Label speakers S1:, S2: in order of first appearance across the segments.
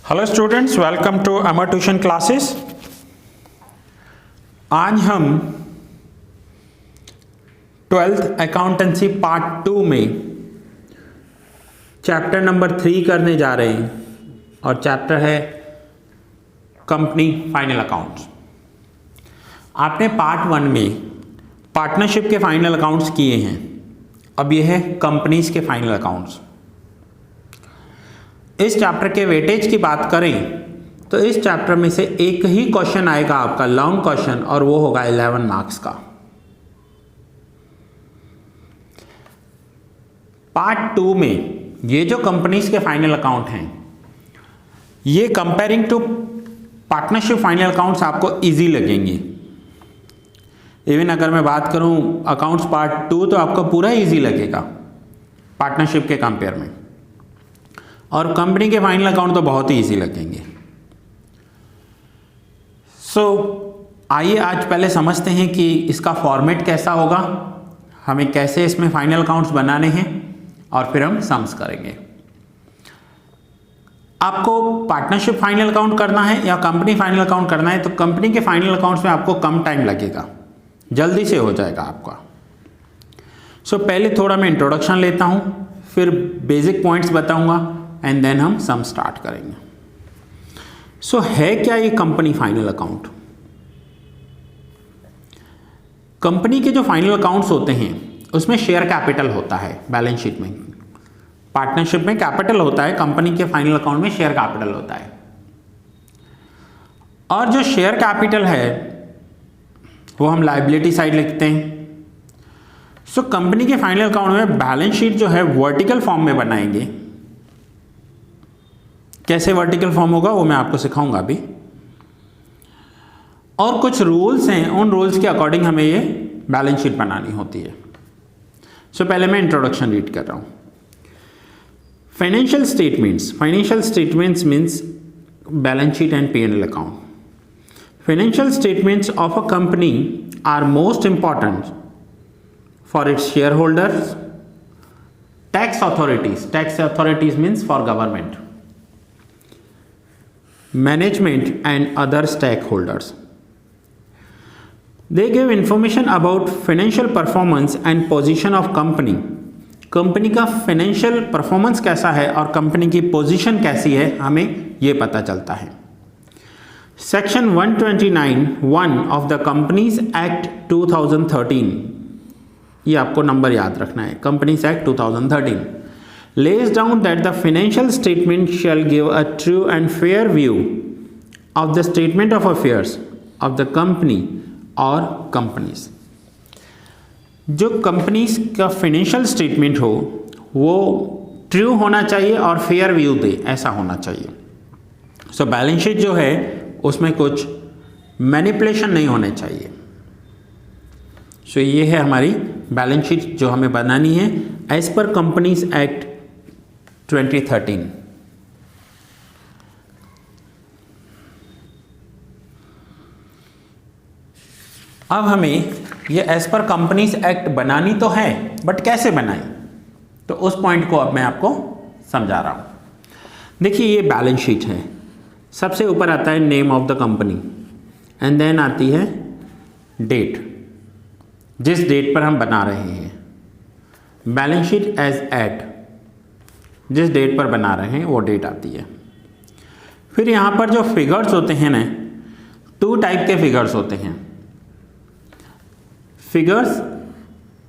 S1: Hello students, welcome to Amar tuition classes. आज हम 12th accountancy part 2 में चैप्टर नंबर 3 करने जा रहे हैं और चैप्टर है कंपनी फाइनल अकाउंट्स। आपने पार्ट 1 में पार्टनरशिप के फाइनल अकाउंट्स किए हैं, अब यह है कंपनीज के फाइनल अकाउंट्स। इस चैप्टर के वेटेज की बात करें तो इस चैप्टर में से एक ही क्वेश्चन आएगा आपका लॉन्ग क्वेश्चन, और वो होगा 11 मार्क्स का। पार्ट 2 में ये जो कंपनीज के फाइनल अकाउंट हैं, ये comparing to partnership final accounts आपको इजी लगेंगे। इवन अगर मैं बात करूं अकाउंट्स पार्ट 2 तो आपको पूरा इजी लगेगा पार्टनरशिप के कंपेयर में, और कंपनी के फाइनल अकाउंट तो बहुत ही इजी लगेंगे। आइए आज पहले समझते हैं कि इसका फॉर्मेट कैसा होगा, हमें कैसे इसमें फाइनल अकाउंट्स बनाने हैं, और फिर हम सम्स करेंगे। आपको पार्टनरशिप फाइनल अकाउंट करना है या कंपनी फाइनल अकाउंट करना है, तो कंपनी के फाइनल अकाउंट्स में आपको कम टाइम लगेगा, जल्दी से हो जाएगा आपका। पहले थोड़ा मैं इंट्रोडक्शन लेता हूं, फिर बेसिक पॉइंट्स बताऊंगा एंड देन हम सम स्टार्ट करेंगे। है क्या ये कंपनी फाइनल अकाउंट? कंपनी के जो फाइनल अकाउंट्स होते हैं उसमें शेयर कैपिटल होता है बैलेंस शीट में। पार्टनरशिप में कैपिटल होता है, कंपनी के फाइनल अकाउंट में शेयर कैपिटल होता है। और जो शेयर कैपिटल है वो हम लायबिलिटी साइड लिखते हैं। कंपनी के फाइनल अकाउंट में बैलेंस शीट जो है वर्टिकल फॉर्म में बनाएंगे। कैसे वर्टिकल फॉर्म होगा वो मैं आपको सिखाऊंगा अभी, और कुछ रूल्स हैं, उन रूल्स के अकॉर्डिंग हमें ये बैलेंस शीट बनानी होती है। पहले मैं इंट्रोडक्शन रीड कर रहा हूं। Financial statements means balance sheet and P&L account. Financial statements of a company are most important for its share holders, tax authorities means for government, management and other stakeholders. They give information about financial performance and position of company. Company का financial performance कैसा है और company की position कैसी है, हमें यह पता चलता है। Section 129(1) of the companies act 2013, ये आपको नंबर याद रखना है, companies act 2013 lays down that the financial statement shall give a true and fair view of the statement of affairs of the company or companies. जो companies का financial statement हो वो true होना चाहिए और फेयर व्यू दे, ऐसा होना चाहिए। बैलेंस शीट जो है उसमें कुछ मैनिपुलेशन नहीं होने चाहिए। ये है हमारी बैलेंस शीट जो हमें बनानी है एज पर कंपनीज एक्ट 2013। अब हमें ये एज पर कंपनीज एक्ट बनानी तो है, बट कैसे बनाएं, तो उस पॉइंट को अब मैं आपको समझा रहा हूं। देखिए ये बैलेंस शीट है, सबसे ऊपर आता है name of the company and then आती है डेट, जिस डेट पर हम बना रहे हैं। बैलेंस शीट एज एट, जिस डेट पर बना रहे हैं वो डेट आती है। फिर यहाँ पर जो फिगर्स होते हैं ना, 2 टाइप के फिगर्स होते हैं। Figures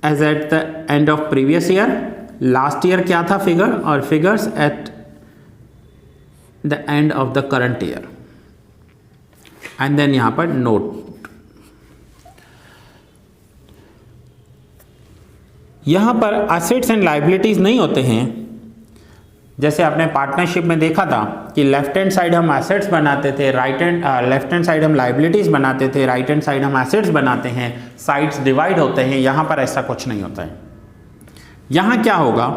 S1: as at the end of previous year, last year क्या था फिगर, और figures at the end of the current year, and then यहाँ पर नोट। यहाँ पर असेट्स एंड लायबिलिटीज नहीं होते हैं। जैसे आपने पार्टनरशिप में देखा था कि लेफ्ट हैंड साइड हम एसेट्स बनाते थे, लेफ्ट हैंड साइड हम लायबिलिटीज बनाते थे, राइट हैंड साइड हम एसेट्स बनाते हैं, साइड्स डिवाइड होते हैं। यहाँ पर ऐसा कुछ नहीं होता है। यहाँ क्या होगा,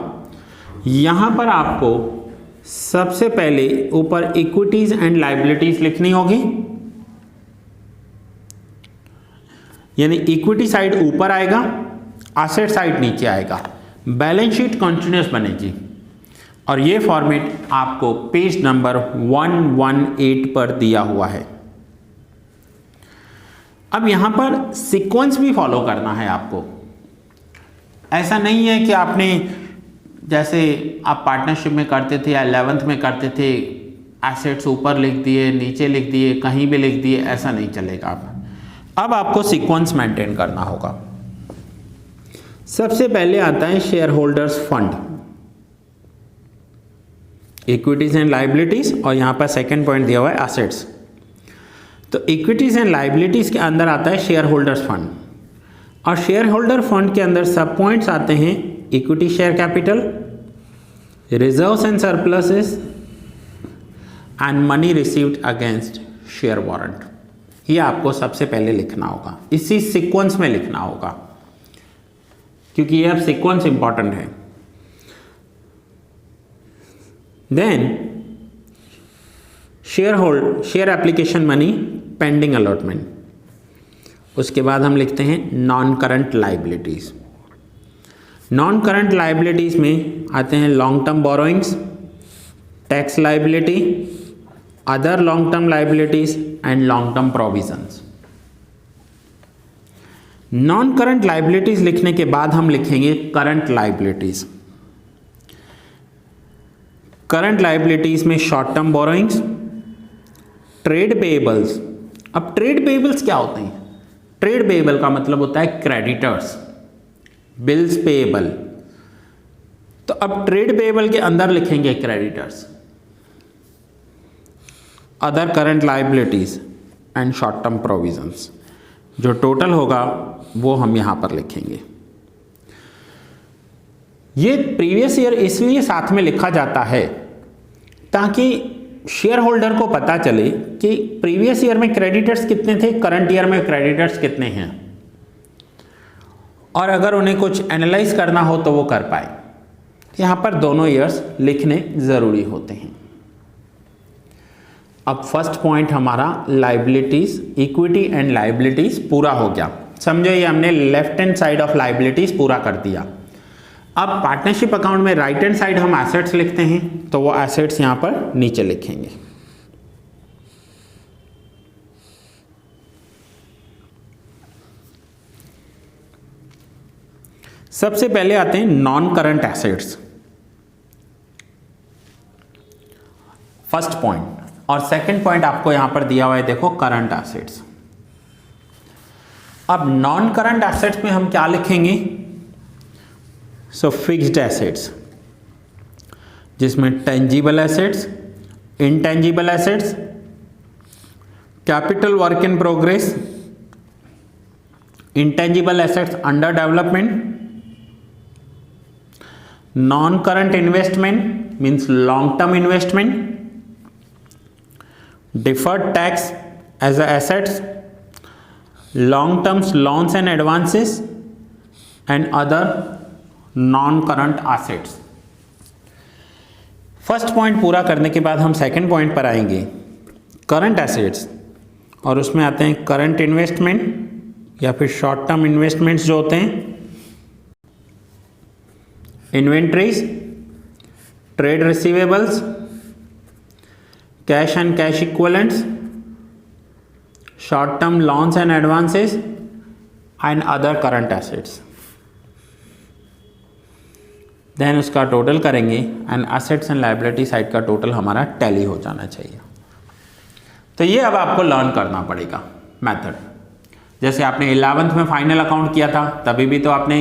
S1: यहाँ पर आपको सबसे पहले ऊपर इक्विटीज एंड लायबिलिटीज लिखनी होगी, यानी इक्विटी साइड ऊपर आएगा, एसेट साइड नीचे आएगा। बैलेंस शीट कंटिन्यूअस बनेगी और ये फॉर्मेट आपको पेज नंबर 118 पर दिया हुआ है। अब यहां पर सीक्वेंस भी फॉलो करना है आपको। ऐसा नहीं है कि आपने जैसे आप पार्टनरशिप में करते थे या 11th में करते थे, एसेट्स ऊपर लिख दिए, नीचे लिख दिए, कहीं भी लिख दिए, ऐसा नहीं चलेगा। अब आपको सीक्वेंस मेंटेन करना होगा। सबसे पहले आता है share holders fund, equities and liabilities, और यहां पर सेकंड पॉइंट दिया हुआ है एसेट्स। तो इक्विटीज एंड लाइबिलिटीज के अंदर आता है शेयर होल्डर्स फंड, और शेयर होल्डर फंड के अंदर सब पॉइंट्स आते हैं equity share capital, reserves and surpluses and money received against share warrant. ये आपको सबसे पहले लिखना होगा, इसी सीक्वेंस में लिखना होगा, क्योंकि ये अब सीक्वेंस इंपॉर्टेंट है। Then share application money pending allotment, उसके बाद हम लिखते हैं non current liabilities. Non current liabilities में आते हैं long term borrowings, tax liability, other long term liabilities and long term provisions. Non current liabilities लिखने के बाद हम लिखेंगे करंट लाइबिलिटीज। करंट लाइबिलिटीज में short term borrowings, trade payables. अब ट्रेड पेएबल्स क्या होते हैं? ट्रेड पेएबल का मतलब होता है क्रेडिटर्स, बिल्स पेएबल। तो अब ट्रेड पेएबल के अंदर लिखेंगे creditors, other current liabilities and short term provisions. जो टोटल होगा वो हम यहां पर लिखेंगे। ये प्रीवियस ईयर इसलिए साथ में लिखा जाता है ताकि शेयर होल्डर को पता चले कि प्रीवियस ईयर में क्रेडिटर्स कितने थे, करंट ईयर में क्रेडिटर्स कितने हैं, और अगर उन्हें कुछ एनालाइज करना हो तो वो कर पाए। यहां पर दोनों ईयर्स लिखने जरूरी होते हैं। अब फर्स्ट पॉइंट हमारा लाइबिलिटीज, इक्विटी एंड लाइबिलिटीज पूरा हो गया। समझो ये हमने left hand side of liabilities पूरा कर दिया। अब पार्टनरशिप अकाउंट में राइट हैंड साइड हम एसेट्स लिखते हैं, तो वो एसेट्स यहां पर नीचे लिखेंगे। सबसे पहले आते हैं non current assets, first point, और सेकंड पॉइंट आपको यहां पर दिया हुआ है, देखो करंट एसेट्स। अब नॉन करंट एसेट्स में हम क्या लिखेंगे? सो फिक्स्ड एसेट्स, जिसमें tangible assets, intangible assets, capital work in progress, intangible assets under development, non current investment means long term investment, deferred tax as a assets, long term loans and advances and other non current assets। First point पूरा करने के बाद हम second point पर आएंगे, current assets, और उसमें आते हैं करंट इन्वेस्टमेंट या फिर शॉर्ट टर्म इन्वेस्टमेंट्स जो होते हैं, inventories, trade receivables, cash and cash equivalents, short term loans and advances and other current assets. Then उसका टोटल करेंगे and assets and liability side का टोटल हमारा टैली हो जाना चाहिए। तो ये अब आपको लर्न करना पड़ेगा मेथड। जैसे आपने 11th में फाइनल अकाउंट किया था, तभी भी तो आपने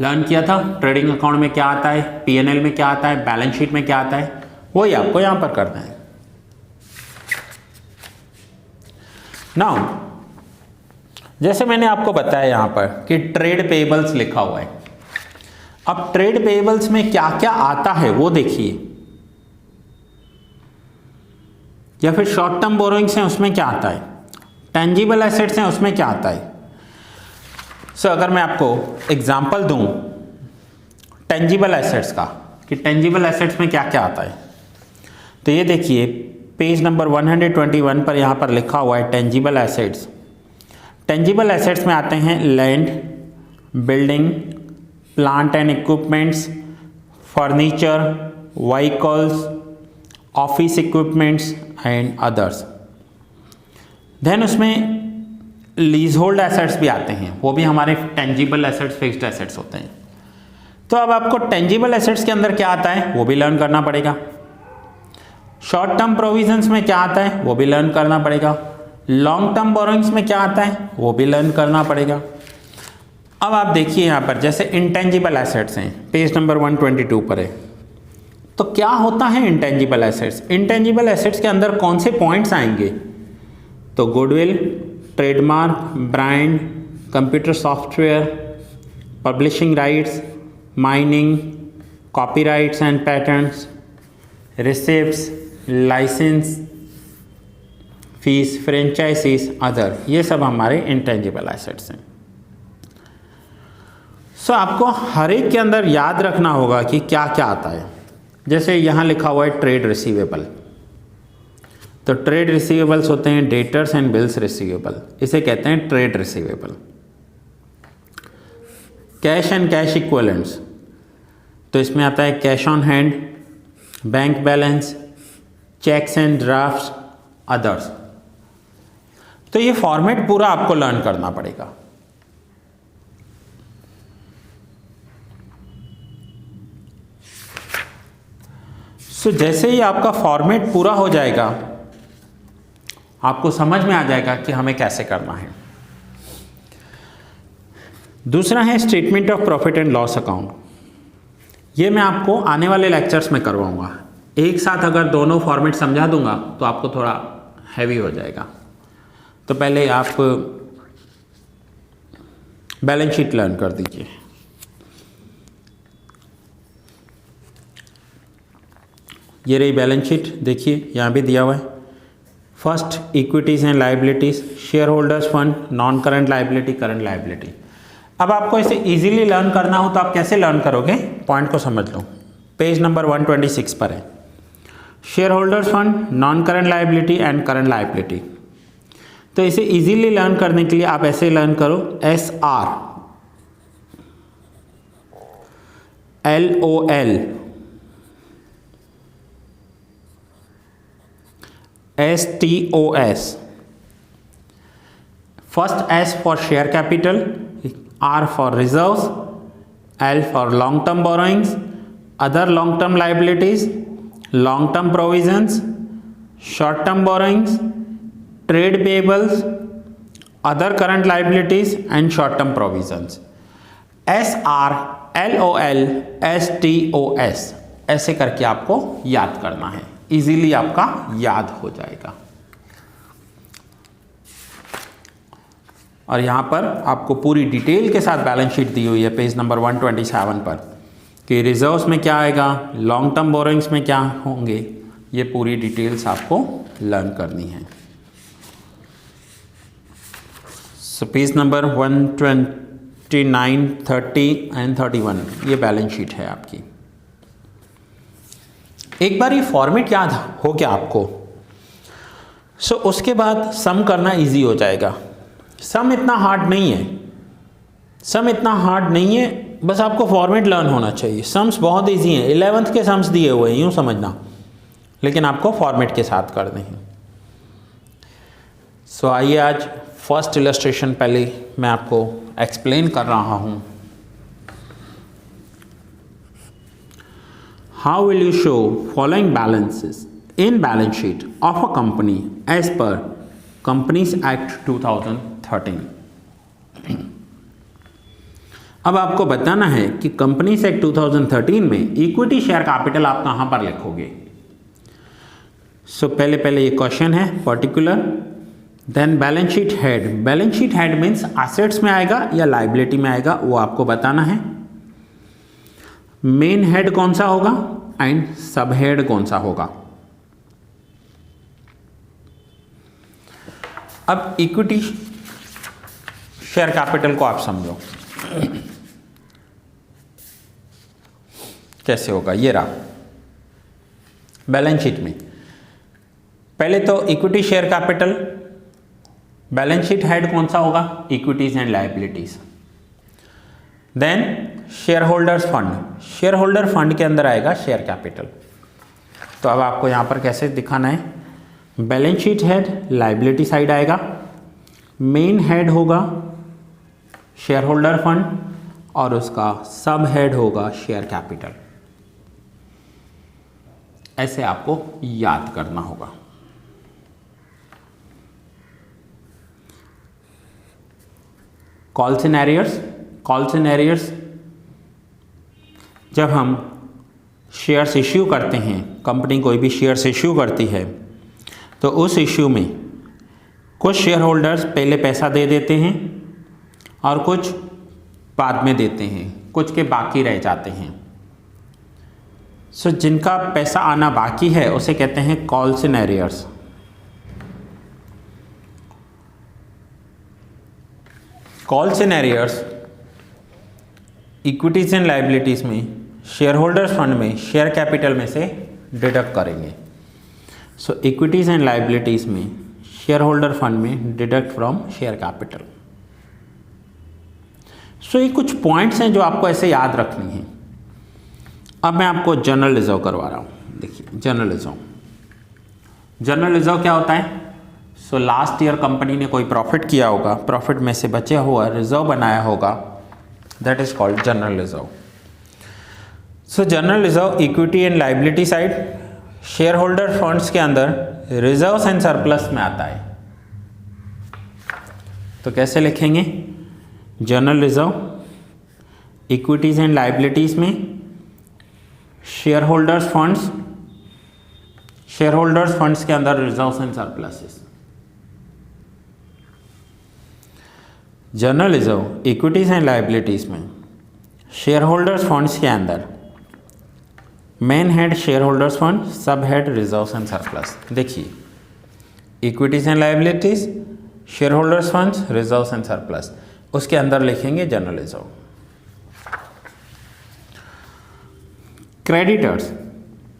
S1: लर्न किया था ट्रेडिंग अकाउंट में क्या आता है, पीएनएल में क्या आता है, बैलेंस शीट में क्या आता है, वही आपको यहां पर करना है। नाउ जैसे मैंने आपको बताया यहां पर कि ट्रेड पेएबल्स लिखा हुआ है। अब ट्रेड पेएबल्स में क्या क्या आता है वो देखिए, या फिर शॉर्ट टर्म बोरोइंग्स हैं उसमें क्या आता है, टेंजिबल एसेट्स हैं उसमें क्या आता है। सो अगर मैं आपको एग्जांपल दूं टेंजिबल एसेट्स का कि टेंजिबल एसेट्स में क्या क्या आता है, तो ये देखिए पेज नंबर 121 पर यहां पर लिखा हुआ है टेंजिबल एसेट्स। टेंजिबल एसेट्स में आते हैं land, building, plant and equipments, furniture, vehicles, office equipments and others. Then उसमें लीज होल्ड एसेट्स भी आते हैं, वो भी हमारे टेंजिबल एसेट्स, फिक्स्ड एसेट्स होते हैं। तो अब आपको टेंजिबल एसेट्स के अंदर क्या आता है वो भी लर्न करना पड़ेगा। शॉर्ट टर्म प्रोविजंस में क्या आता है वो भी लर्न करना पड़ेगा। लॉन्ग टर्म बोरोइंग्स में क्या आता है वो भी लर्न करना पड़ेगा। अब आप देखिए यहाँ पर जैसे इंटेंजिबल एसेट्स हैं, पेज नंबर 122 पर है। तो क्या होता है इंटेंजिबल एसेट्स? इंटेंजिबल एसेट्स के अंदर कौन से पॉइंट्स आएंगे? तो goodwill, trademark, brand, computer software, publishing rights, mining, copyrights and patterns, receipts, licence fees, franchises, other, ये सब हमारे इंटेंजिबल एसेट्स हैं। सो आपको हर एक के अंदर याद रखना होगा कि क्या क्या आता है। जैसे यहाँ लिखा हुआ है ट्रेड रिसीवेबल, तो ट्रेड रिसीवेबल्स होते हैं डेटर्स एंड बिल्स रिसीवेबल, इसे कहते हैं trade receivable. Cash and cash equivalents, तो इसमें आता है cash on hand, bank balance, cheques and drafts, others. तो ये फॉर्मेट पूरा आपको लर्न करना पड़ेगा। सो जैसे ही आपका फॉर्मेट पूरा हो जाएगा आपको समझ में आ जाएगा कि हमें कैसे करना है। दूसरा है statement of profit and loss account. ये मैं आपको आने वाले लेक्चर्स में करवाऊंगा। एक साथ अगर दोनों फॉर्मेट समझा दूंगा तो आपको थोड़ा हैवी हो जाएगा। तो पहले आप बैलेंस शीट लर्न कर दीजिए। ये रही बैलेंस शीट, देखिए यहाँ भी दिया हुआ है। First equities and liabilities, share holders fund, non current liability, current liability. अब आपको इसे इजीली लर्न करना हो तो आप कैसे लर्न करोगे, पॉइंट को समझ लो। पेज नंबर 126 पर है share holders fund, non current liability and current liability. तो इसे इजीली लर्न करने के लिए आप ऐसे लर्न करो, SR LOL STOS। First S for share capital, R for reserves, L for long term borrowings, other long term liabilities, long term provisions, short term borrowings, trade payables, other current liabilities and short term provisions। SR LOL STOS ऐसे करके आपको याद करना है, easily आपका याद हो जाएगा। और यहाँ पर आपको पूरी डिटेल के साथ बैलेंस शीट दी हुई है पेज नंबर 127 पर कि रिजर्व्स में क्या आएगा, लॉन्ग टर्म बोरोइंग्स में क्या होंगे, ये पूरी डिटेल्स आपको लर्न करनी है। सो पेज नंबर 129, 30 एंड 31 ये बैलेंस शीट है आपकी। एक बार ये फॉर्मेट याद हो गया आपको, सो उसके बाद सम करना इजी हो जाएगा। सम इतना हार्ड नहीं है, सम इतना हार्ड नहीं है, बस आपको फॉर्मेट लर्न होना चाहिए। समस बहुत इजी हैं, 11th के सम्स दिए हुए हैं यूँ समझना, लेकिन आपको फॉर्मेट के साथ करने हैं। सो आइए आज फर्स्ट इलस्ट्रेशन पहले मैं आपको एक्सप्लेन कर रहा हूँ। How will you show following balances in balance sheet of a company as per Companies Act 2013? अब आपको बताना है कि कंपनीज एक्ट 2013 में इक्विटी शेयर कैपिटल आप कहाँ पर लिखोगे। सो पहले ये क्वेश्चन है particular, then balance sheet head. Balance sheet head means assets में आएगा या लाइबिलिटी में आएगा, वो आपको बताना है। मेन हेड कौन सा होगा एंड सब हेड कौन सा होगा। अब इक्विटी शेयर कैपिटल को आप समझो कैसे होगा। ये रहा बैलेंस शीट में, पहले तो equity share capital, balance sheet head कौन सा होगा, equities and liabilities. Then share holders fund. Share holder fund के अंदर आएगा शेयर कैपिटल। तो अब आपको यहाँ पर कैसे दिखाना है, balance sheet head liability side आएगा, मेन हेड होगा शेयर होल्डर फंड और उसका सब हेड होगा शेयर कैपिटल। ऐसे आपको याद करना होगा। कॉल सिनेरियर्स जब हम शेयर्स इश्यू करते हैं, कंपनी कोई भी शेयर्स इश्यू करती है तो उस इश्यू में कुछ शेयर होल्डर्स पहले पैसा दे देते हैं और कुछ बाद में देते हैं, कुछ के बाकी रह जाते हैं। सो जिनका पैसा आना बाकी है उसे कहते हैं calls in arrears. Calls in arrears equities and liabilities में शेयर होल्डर्स फंड में शेयर कैपिटल में से डिडक्ट करेंगे। सो इक्विटीज एंड लाइबिलिटीज में शेयर होल्डर फंड में deduct from share capital. So ये कुछ पॉइंट्स हैं जो आपको ऐसे याद रखनी है। अब मैं आपको जनरल रिजर्व करवा रहा हूँ। देखिए जनरल रिजर्व क्या होता है। सो लास्ट ईयर कंपनी ने कोई प्रॉफिट किया होगा, प्रॉफिट में से बचा हुआ रिजर्व बनाया होगा, that is called general reserve. So general reserve equity and liability side share holder funds के अंदर रिजर्व्स एंड सरप्लस में आता है। तो कैसे लिखेंगे, general reserve equities and liabilities में शेयर होल्डर्स फंड्स के अंदर reserves and surpluses. General reserve equities and liabilities में शेयर होल्डर्स फंड्स के अंदर main head share holders fund, सब हेड रिजर्व्स एंड सरप्लस। देखिए equities and liabilities, share holders funds, reserves and surplus, उसके अंदर लिखेंगे जनरल रिजर्व। क्रेडिटर्स,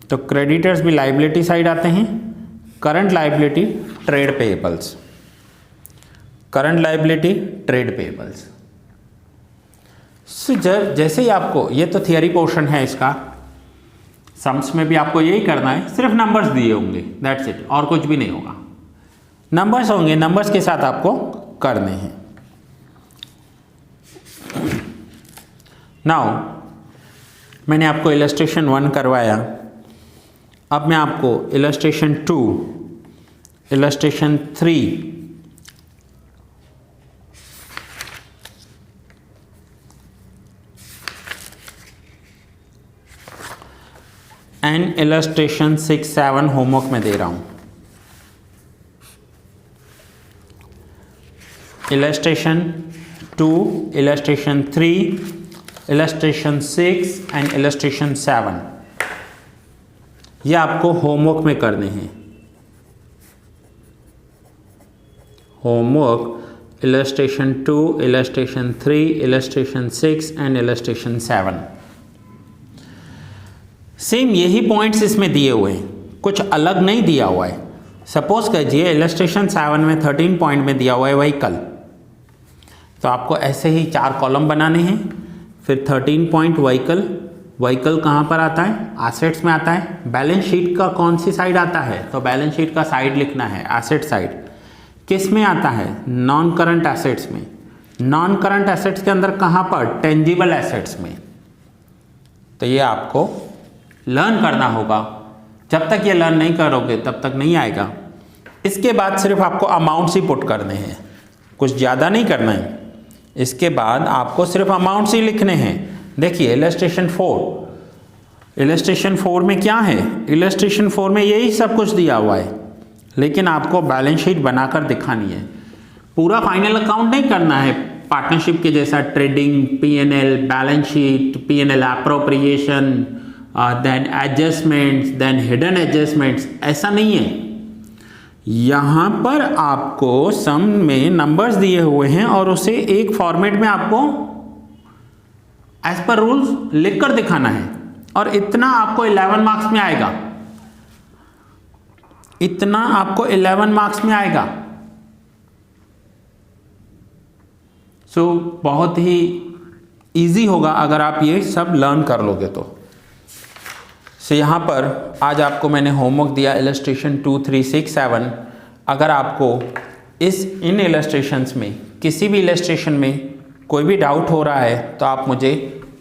S1: तो creditors भी लाइबिलिटी साइड आते हैं। Current liability trade payables, current liability trade payables. जैसे ही आपको, ये तो थियरी पोर्शन है इसका, सम्स में भी आपको यही करना है, सिर्फ नंबर्स दिए होंगे, दैट्स इट, और कुछ भी नहीं होगा। नंबर्स होंगे, नंबर्स के साथ आपको करने हैं। नाउ मैंने आपको इलस्ट्रेशन 1 करवाया, अब मैं आपको illustration 2, illustration 3 and illustration 6, 7 homework में दे रहा हूं। Illustration 2, illustration 3, illustration 6 and illustration 7 ये आपको होमवर्क में करने हैं। Homework illustration 2, illustration 3, illustration 6 and illustration 7। Same यही पॉइंट्स इसमें दिए हुए हैं, कुछ अलग नहीं दिया हुआ है। सपोज कीजिए इलस्ट्रेशन 7 में 13 पॉइंट में दिया हुआ है व्हीकल, तो आपको ऐसे ही 4 कॉलम बनाने हैं। फिर 13 पॉइंट व्हीकल कहाँ पर आता है, एसेट्स में आता है। बैलेंस शीट का कौन सी साइड आता है, तो बैलेंस शीट का साइड लिखना है, एसेट साइड। किस में आता है, नॉन करंट एसेट्स में। नॉन करंट एसेट्स के अंदर कहाँ पर, टेंजिबल एसेट्स में। तो ये आपको लर्न करना होगा, जब तक ये लर्न नहीं करोगे तब तक नहीं आएगा। इसके बाद सिर्फ आपको अमाउंट्स ही पुट करने हैं, कुछ ज़्यादा नहीं करना है। इसके बाद आपको सिर्फ अमाउंट्स ही लिखने हैं। देखिए इलस्ट्रेशन 4 में क्या है, इलस्ट्रेशन 4 में यही सब कुछ दिया हुआ है, लेकिन आपको बैलेंस शीट बनाकर दिखानी है। पूरा फाइनल अकाउंट नहीं करना है पार्टनरशिप के जैसा, trading, P&L, balance sheet, P&L appropriation, then adjustments, then hidden adjustments, ऐसा नहीं है। यहाँ पर आपको सम में नंबर्स दिए हुए हैं और उसे एक फॉर्मेट में आपको एज पर रूल्स लिखकर दिखाना है, और इतना आपको 11 मार्क्स में आएगा। इतना आपको 11 मार्क्स में आएगा। सो बहुत ही इजी होगा अगर आप ये सब लर्न कर लोगे तो। यहाँ पर आज आपको मैंने होमवर्क दिया इलस्ट्रेशन 2, 3, 6, 7। अगर आपको इन इलस्ट्रेशंस में किसी भी इलस्ट्रेशन में कोई भी डाउट हो रहा है तो आप मुझे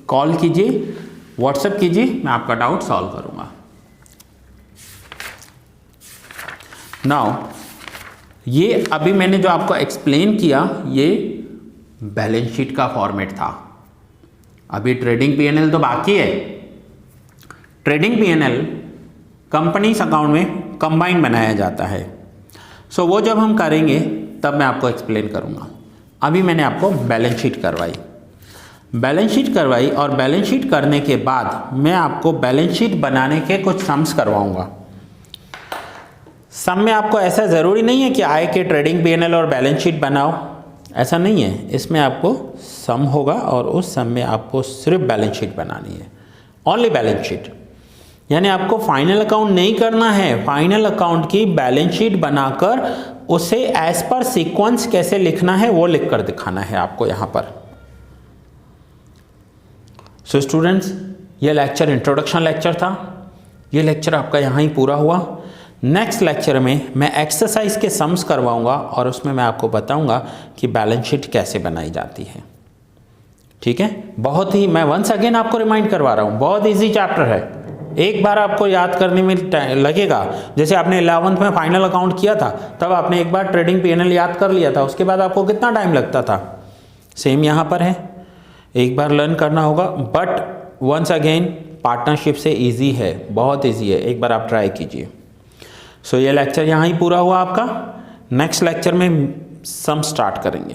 S1: कॉल कीजिए, व्हाट्सएप कीजिए, मैं आपका डाउट सॉल्व करूँगा। नाउ ये अभी मैंने जो आपको एक्सप्लेन किया ये बैलेंस शीट का फॉर्मेट था। अभी ट्रेडिंग पीएनएल तो बाकी है। ट्रेडिंग पीएनएल कंपनीज अकाउंट में कंबाइन बनाया जाता है। सो वो जब हम करेंगे तब मैं आपको एक्सप्लेन करूँगा। अभी मैंने आपको बैलेंस शीट करवाई और बैलेंस शीट करने के बाद मैं आपको बैलेंस शीट बनाने के कुछ सम्स करवाऊँगा। सम में आपको ऐसा ज़रूरी नहीं है कि आए के ट्रेडिंग पीएनएल और बैलेंस शीट बनाओ, ऐसा नहीं है। इसमें आपको सम होगा और उस सम में आपको सिर्फ बैलेंस शीट बनानी है, ओनली बैलेंस शीट। यानी आपको फाइनल अकाउंट नहीं करना है, फाइनल अकाउंट की बैलेंस शीट बनाकर उसे एज पर सीक्वेंस कैसे लिखना है वो लिख कर दिखाना है आपको यहाँ पर। सो स्टूडेंट्स, ये लेक्चर इंट्रोडक्शन लेक्चर था। ये लेक्चर आपका यहाँ ही पूरा हुआ। नेक्स्ट लेक्चर में मैं एक्सरसाइज के सम्स करवाऊंगा और उसमें मैं आपको बताऊंगा कि बैलेंस शीट कैसे बनाई जाती है। ठीक है, बहुत ही, मैं वंस अगेन आपको रिमाइंड करवा रहा हूँ, बहुत इजी चैप्टर है। एक बार आपको याद करने में लगेगा, जैसे आपने 11th में फाइनल अकाउंट किया था तब आपने एक बार ट्रेडिंग पीएनएल याद कर लिया था, उसके बाद आपको कितना टाइम लगता था। सेम यहाँ पर है, एक बार लर्न करना होगा, बट वंस अगेन पार्टनरशिप से ईजी है, बहुत ईजी है, एक बार आप ट्राई कीजिए। सो ये लेक्चर यहाँ ही पूरा हुआ आपका। नेक्स्ट लेक्चर में सम स्टार्ट करेंगे।